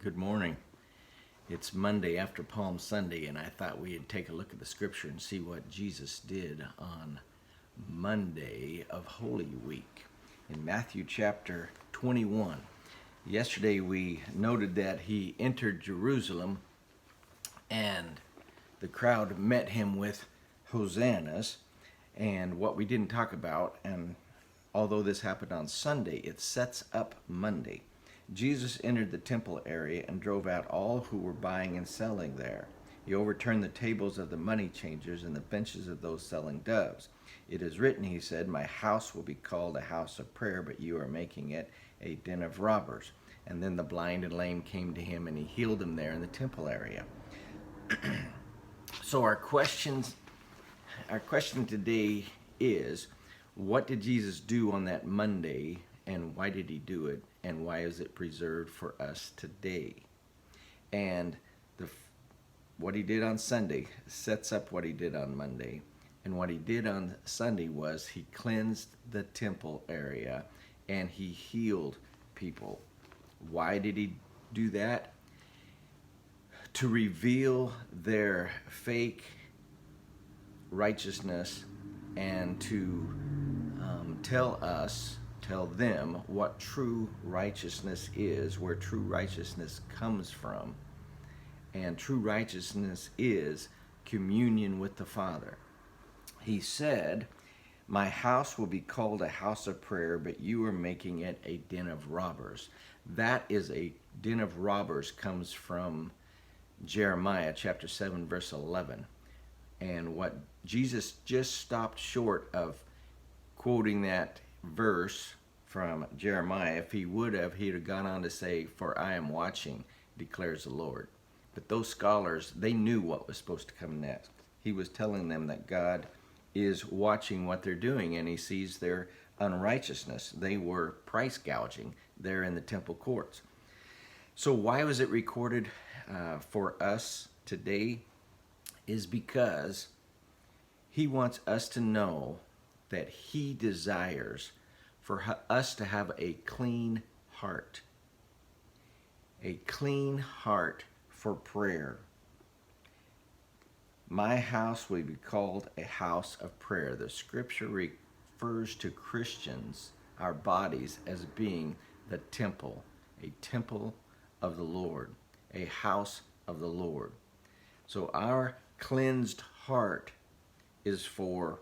Good morning. It's Monday after Palm Sunday, and I thought we'd take a look at the scripture and see what Jesus did on Monday of Holy Week in Matthew chapter 21. Yesterday we noted that he entered Jerusalem and the crowd met him with hosannas. And what we didn't talk about, and although this happened on Sunday, it sets up Monday. Jesus entered the temple area and drove out all who were buying and selling there. He overturned the tables of the money changers and the benches of those selling doves. It is written, he said, "My house will be called a house of prayer, but you are making it a den of robbers." And then the blind and lame came to him, and he healed them there in the temple area. So our question today is, what did Jesus do on that Monday, and why did he do it, and why is it preserved for us today? And what he did on Sunday sets up what he did on Monday. And what he did on Sunday was he cleansed the temple area and he healed people. Why did he do that? To reveal their fake righteousness and to tell them what true righteousness is, where true righteousness comes from. And true righteousness is communion with the Father. He said, "My house will be called a house of prayer, but you are making it a den of robbers." That is a den of robbers comes from Jeremiah chapter 7 verse 11. And what Jesus just stopped short of quoting that verse from Jeremiah. If he would have, he'd have gone on to say, "For I am watching, declares the Lord." But those scholars, they knew what was supposed to come next. He was telling them that God is watching what they're doing and he sees their unrighteousness. They were price gouging there in the temple courts. So why was it recorded for us today? Is because he wants us to know that he desires for us to have a clean heart. A clean heart for prayer. My house will be called a house of prayer. The scripture refers to Christians, our bodies, as being the temple, a temple of the Lord, a house of the Lord. So our cleansed heart is for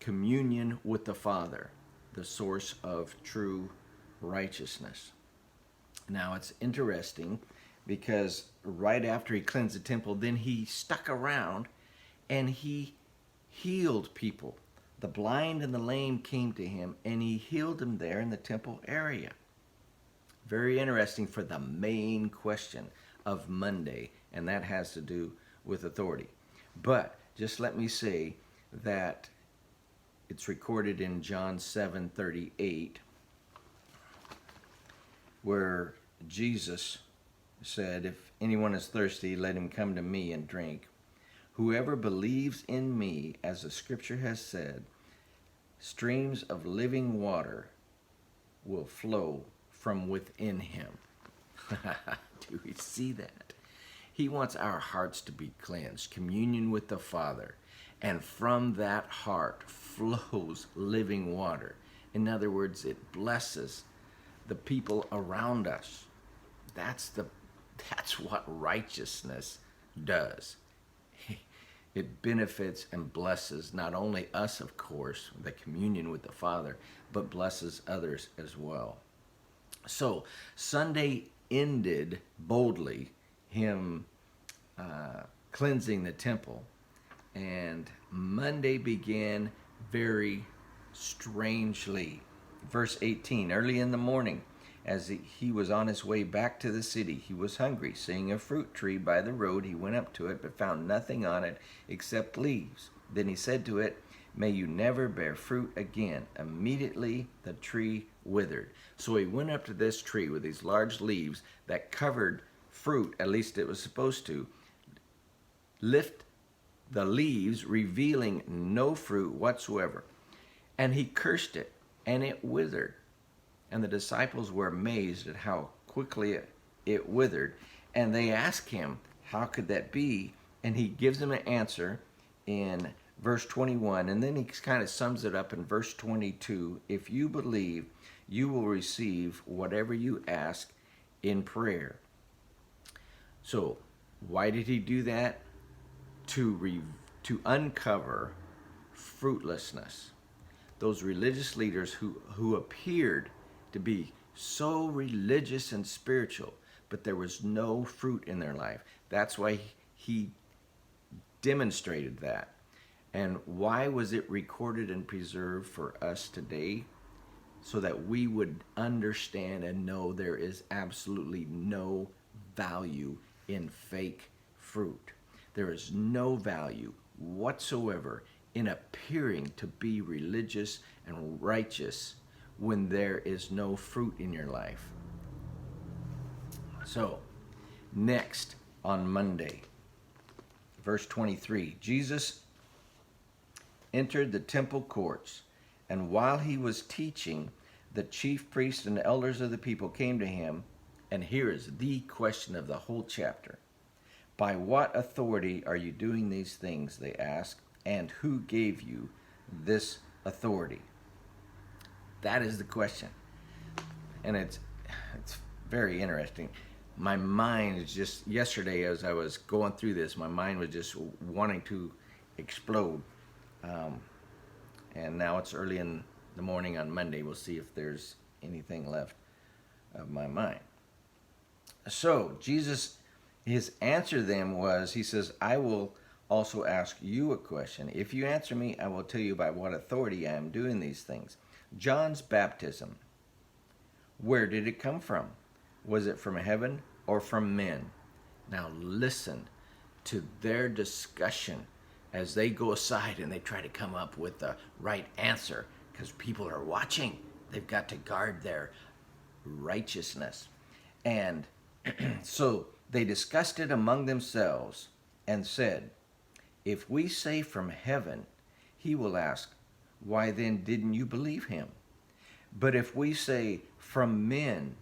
communion with the Father, the source of true righteousness. Now it's interesting because right after he cleansed the temple, then he stuck around and he healed people. The blind and the lame came to him and he healed them there in the temple area. Very interesting for the main question of Monday, and that has to do with authority. But just let me say that it's recorded in John 7:38, where Jesus said, "If anyone is thirsty, let him come to me and drink. Whoever believes in me, as the scripture has said, streams of living water will flow from within him." Do we see that? He wants our hearts to be cleansed, communion with the Father, and from that heart flows living water. In other words, it blesses the people around us. That's what righteousness does. It benefits and blesses not only us, of course, the communion with the Father, but blesses others as well. So Sunday ended boldly, him cleansing the temple, and Monday began very strangely. Verse 18, early in the morning, as he was on his way back to the city, he was hungry. Seeing a fruit tree by the road, he went up to it, but found nothing on it except leaves. Then he said to it, "May you never bear fruit again." Immediately the tree withered. So he went up to this tree with these large leaves that covered fruit, at least it was supposed to, lift the leaves, revealing no fruit whatsoever. And he cursed it, and it withered. And the disciples were amazed at how quickly it withered. And they ask him, how could that be? And he gives them an answer in verse 21. And then he kind of sums it up in verse 22. If you believe, you will receive whatever you ask in prayer. So why did he do that? To uncover fruitlessness. Those religious leaders who appeared to be so religious and spiritual, but there was no fruit in their life. That's why he demonstrated that. And why was it recorded and preserved for us today? So that we would understand and know there is absolutely no value in fake fruit. There is no value whatsoever in appearing to be religious and righteous when there is no fruit in your life. So, next on Monday, verse 23, Jesus entered the temple courts, and while he was teaching, the chief priests and elders of the people came to him, and here is the question of the whole chapter. By what authority are you doing these things, they asked, and who gave you this authority? That is the question. And it's very interesting. My mind is just, yesterday as I was going through this, my mind was just wanting to explode. And now it's early in the morning on Monday. We'll see if there's anything left of my mind. So Jesus, his answer to them was, he says, I will also ask you a question. If you answer me, I will tell you by what authority I am doing these things. John's baptism, where did it come from? Was it from heaven or from men? Now listen to their discussion as they go aside and they try to come up with the right answer, because people are watching. They've got to guard their righteousness. And so they discussed it among themselves and said, if we say from heaven, he will ask, why then didn't you believe him? But if we say from men,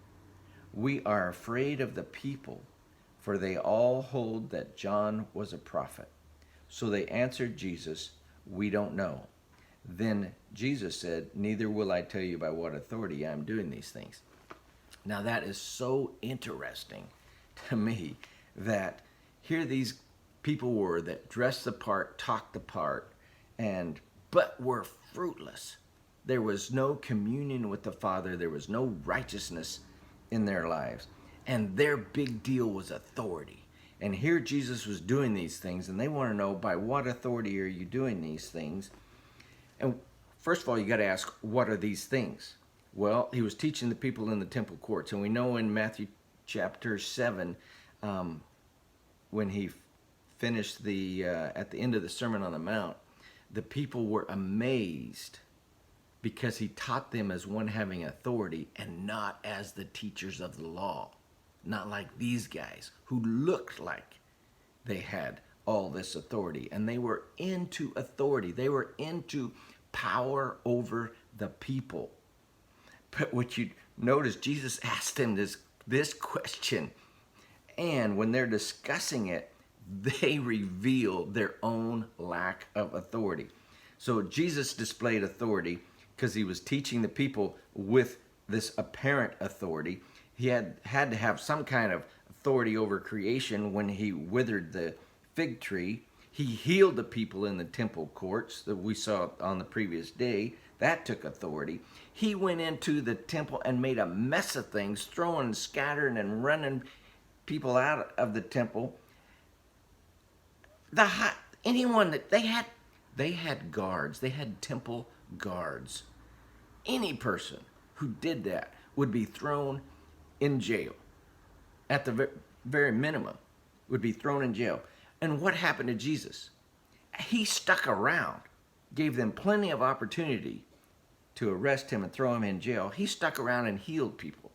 we are afraid of the people, for they all hold that John was a prophet. So they answered Jesus, we don't know. Then Jesus said, neither will I tell you by what authority I am doing these things. Now that is so interesting to me, that here these people were that dressed the part, talked the part, but were fruitless. There was no communion with the Father. There was no righteousness in their lives. And their big deal was authority. And here Jesus was doing these things, and they want to know, by what authority are you doing these things? And first of all, you got to ask, what are these things? Well, he was teaching the people in the temple courts. And we know in Matthew chapter 7, when he finished at the end of the Sermon on the Mount, the people were amazed because he taught them as one having authority and not as the teachers of the law. Not like these guys who looked like they had all this authority. And they were into authority. They were into power over the people. But what you notice, Jesus asked them this question. And when they're discussing it, they reveal their own lack of authority. So Jesus displayed authority because he was teaching the people with this apparent authority. He had to have some kind of authority over creation when he withered the fig tree. He healed the people in the temple courts that we saw on the previous day. That took authority. He went into the temple and made a mess of things, throwing, scattering, and running people out of the temple. Anyone that they had guards, they had temple guards. Any person who did that would be thrown in jail. At the very minimum, would be thrown in jail. And what happened to Jesus? He stuck around, gave them plenty of opportunity to arrest him and throw him in jail. He stuck around and healed people.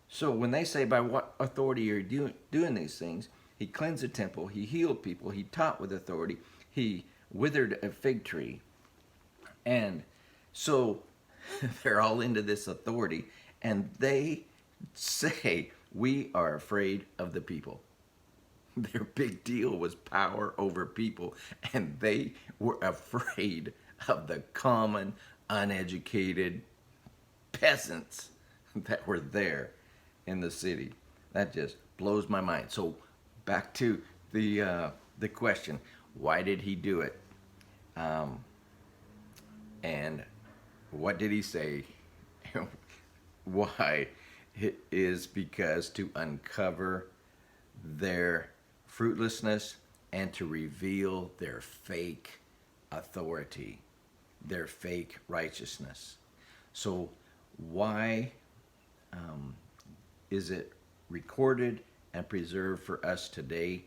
So when they say, by what authority are you doing these things? He cleansed the temple, he healed people, he taught with authority, he withered a fig tree. And so they're all into this authority, and they say, We are afraid of the people. Their big deal was power over people, and they were afraid of the common, uneducated peasants that were there in the city. That just blows my mind. So back to the question: why did he do it? And what did he say? Why? It is because to uncover their fruitlessness and to reveal their fake authority, their fake righteousness. So why is it recorded and preserved for us today?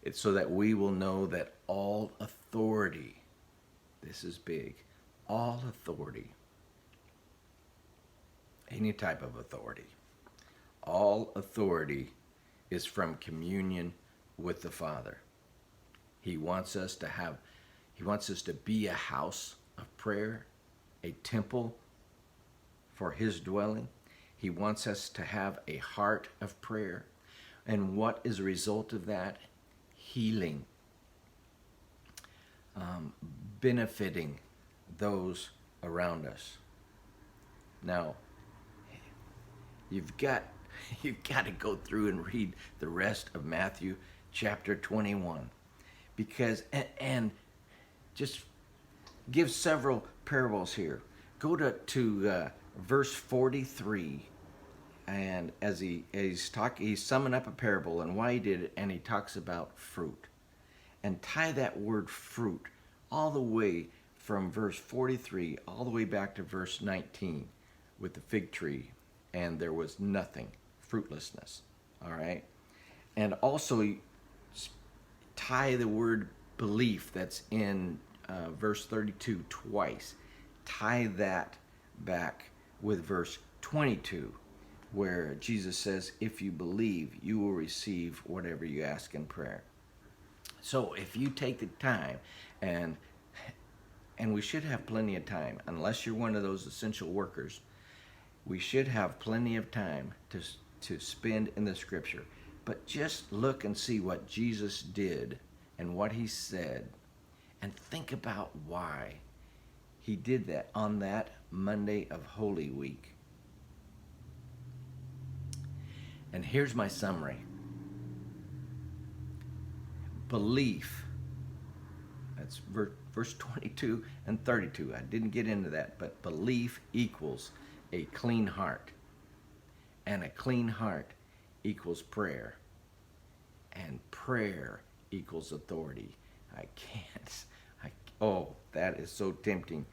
It's so that we will know that all authority, this is big, all authority, any type of authority, all authority is from communion with the Father. He wants us to be a house of prayer, a temple for his dwelling. He wants us to have a heart of prayer. And what is a result of that? Healing, benefiting those around us. Now, you've got to go through and read the rest of Matthew chapter 21, because and just give several parables here. Go to verse 43, and as he's summing up a parable and why he did it, and he talks about fruit, and tie that word fruit all the way from verse 43 all the way back to verse 19 with the fig tree, and there was nothing, fruitlessness. All right, and also tie the word belief that's in verse 32 twice. Tie that back with verse 22, where Jesus says, if you believe, you will receive whatever you ask in prayer. So if you take the time, and we should have plenty of time, unless you're one of those essential workers, we should have plenty of time to spend in the scripture. But just look and see what Jesus did and what he said, and think about why he did that on that Monday of Holy Week. And here's my summary. Belief, that's verse 22 and 32. I didn't get into that, but belief equals a clean heart. And a clean heart equals prayer. And prayer equals authority. That is so tempting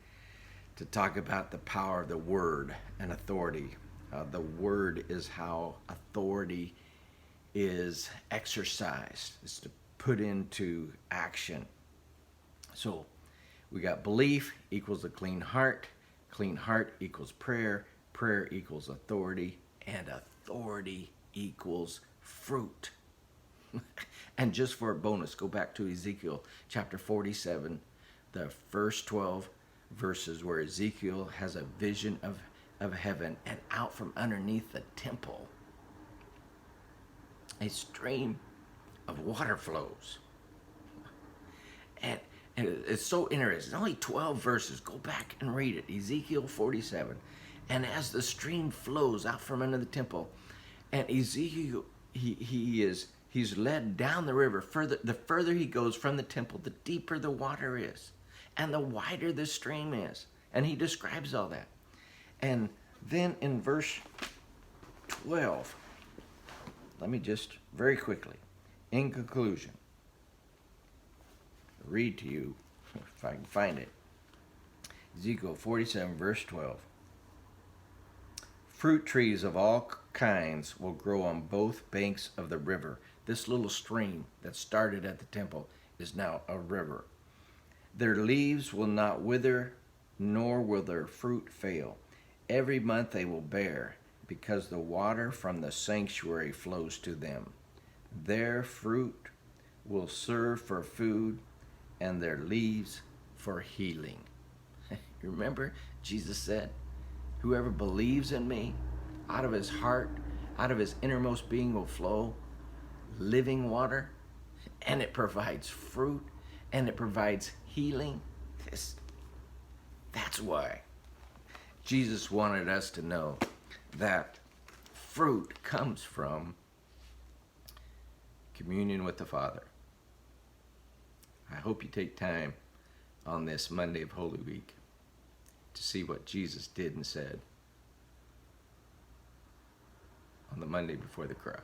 to talk about the power of the word and authority. The word is how authority is exercised. It's to put into action. So we got belief equals a clean heart equals prayer equals authority, and authority equals fruit. And just for a bonus, go back to Ezekiel chapter 47, the first 12 verses, where Ezekiel has a vision of heaven, and out from underneath the temple, a stream of water flows. And it's so interesting. Only 12 verses. Go back and read it. Ezekiel 47. And as the stream flows out from under the temple, and Ezekiel, he's led down the river. The further he goes from the temple, the deeper the water is, and the wider the stream is. And he describes all that. And then in verse 12, let me just very quickly, in conclusion, read to you, if I can find it. Ezekiel 47, verse 12. Fruit trees of all kinds will grow on both banks of the river. This little stream that started at the temple is now a river. Their leaves will not wither, nor will their fruit fail. Every month they will bear, because the water from the sanctuary flows to them. Their fruit will serve for food, and their leaves for healing. Remember, Jesus said, whoever believes in me, out of his heart Out of his innermost being will flow living water, and it provides fruit, and it provides healing. That's why Jesus wanted us to know that fruit comes from communion with the Father. I hope you take time on this Monday of Holy Week to see what Jesus did and said on the Monday before the cross.